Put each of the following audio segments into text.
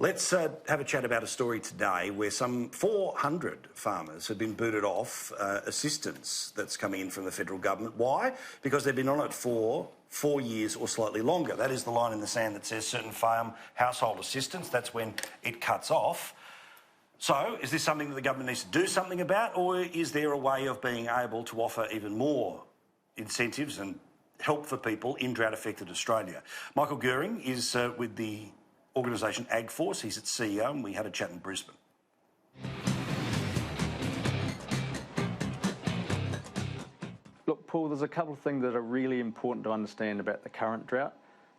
Let's have a chat about a story today where some 400 farmers have been booted off assistance that's coming in from the federal government. Why? Because they've been on it for 4 years or slightly longer. That is the line in the sand that says certain farm household assistance. That's when it cuts off. So is this something that the government needs to do something about, or is there a way of being able to offer even more incentives and help for people in drought-affected Australia? Michael Guerin is with the organisation AgForce. He's its CEO, and we had a chat in Brisbane. Look, Paul, there's a couple of things that are really important to understand about the current drought.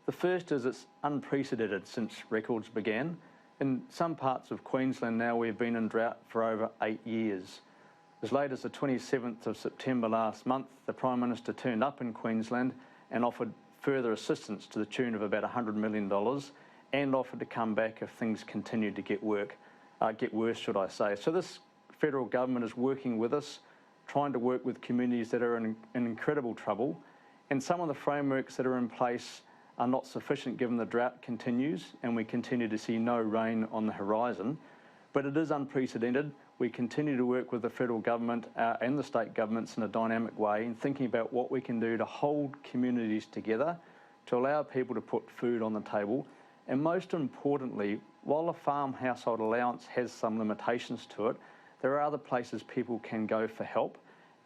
The first is it's unprecedented since records began. In some parts of Queensland now, we've been in drought for over 8 years. As late as the 27th of September last month, the Prime Minister turned up in Queensland and offered further assistance to the tune of about $100 million, and offered to come back if things continued to get worse, should I say. So this federal government is working with us, trying to work with communities that are in incredible trouble, and some of the frameworks that are in place are not sufficient given the drought continues and we continue to see no rain on the horizon. But it is unprecedented. We continue to work with the federal government and the state governments in a dynamic way in thinking about what we can do to hold communities together, to allow people to put food on the table. And most importantly, while the farm household allowance has some limitations to it, there are other places people can go for help.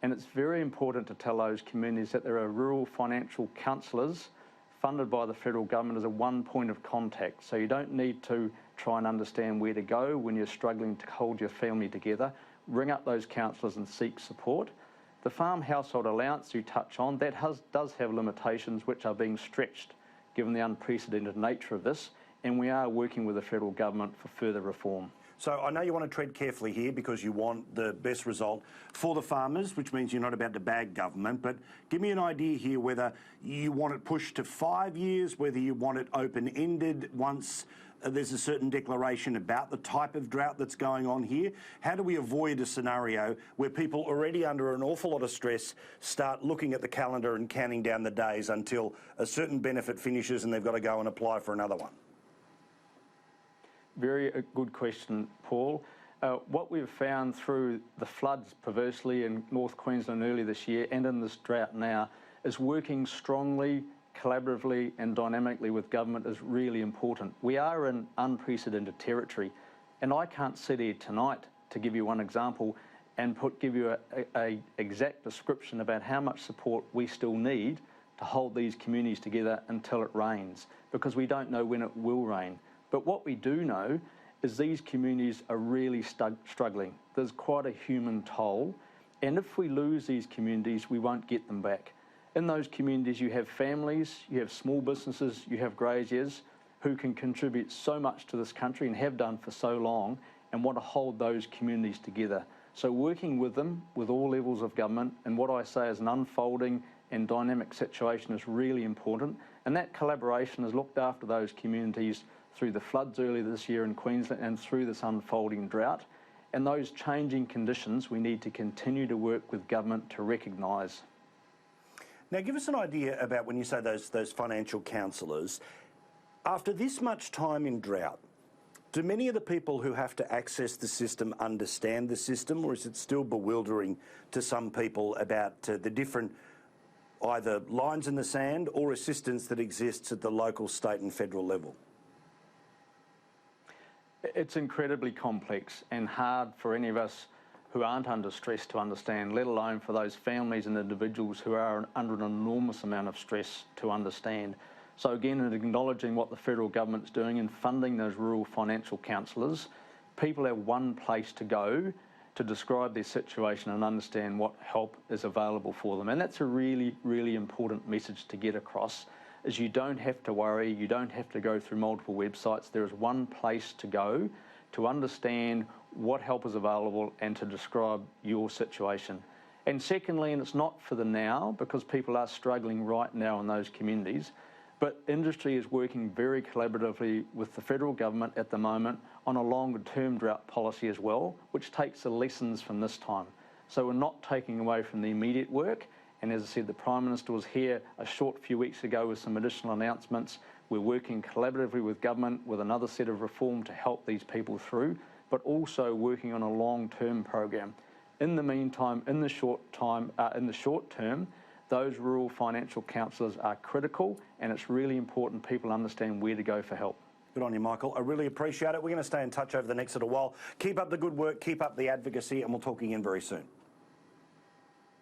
And it's very important to tell those communities that there are rural financial counsellors funded by the federal government as a one point of contact. So you don't need to try and understand where to go when you're struggling to hold your family together. Ring up those counsellors and seek support. The farm household allowance you touch on, that does have limitations which are being stretched given the unprecedented nature of this, and we are working with the federal government for further reform. So I know you want to tread carefully here because you want the best result for the farmers, which means you're not about to bag government, but give me an idea here whether you want it pushed to 5 years, whether you want it open-ended once there's a certain declaration about the type of drought that's going on here. How do we avoid a scenario where people already under an awful lot of stress start looking at the calendar and counting down the days until a certain benefit finishes and they've got to go and apply for another one? Very good question, Paul. What we've found through the floods, perversely, in North Queensland earlier this year and in this drought now, is working strongly, collaboratively and dynamically with government is really important. We are in unprecedented territory, and I can't sit here tonight, to give you one example, and give you a exact description about how much support we still need to hold these communities together until it rains, because we don't know when it will rain. But what we do know is these communities are really struggling. There's quite a human toll, and if we lose these communities, we won't get them back. In those communities, you have families, you have small businesses, you have graziers who can contribute so much to this country and have done for so long, and want to hold those communities together. So working with them, with all levels of government, and what I say is an unfolding and dynamic situation is really important, and that collaboration has looked after those communities through the floods earlier this year in Queensland and through this unfolding drought. And those changing conditions we need to continue to work with government to recognise. Now, give us an idea about when you say those financial counsellors. After this much time in drought, do many of the people who have to access the system understand the system, or is it still bewildering to some people about the different either lines in the sand or assistance that exists at the local, state and federal level? It's incredibly complex and hard for any of us who aren't under stress to understand, let alone for those families and individuals who are under an enormous amount of stress to understand. So again, in acknowledging what the federal government's doing in funding those rural financial counsellors, people have one place to go to describe their situation and understand what help is available for them. And that's a really, really important message to get across, is you don't have to worry, you don't have to go through multiple websites. There is one place to go to understand what help is available and to describe your situation. And secondly, and it's not for the now, because people are struggling right now in those communities, but industry is working very collaboratively with the federal government at the moment on a longer term drought policy as well, which takes the lessons from this time. So we're not taking away from the immediate work. And as I said, the Prime Minister was here a short few weeks ago with some additional announcements. We're working collaboratively with government with another set of reform to help these people through, but also working on a long-term program. In the meantime, in the short term, those rural financial counsellors are critical, and it's really important people understand where to go for help. Good on you, Michael. I really appreciate it. We're going to stay in touch over the next little while. Keep up the good work, keep up the advocacy, and we'll talk again very soon.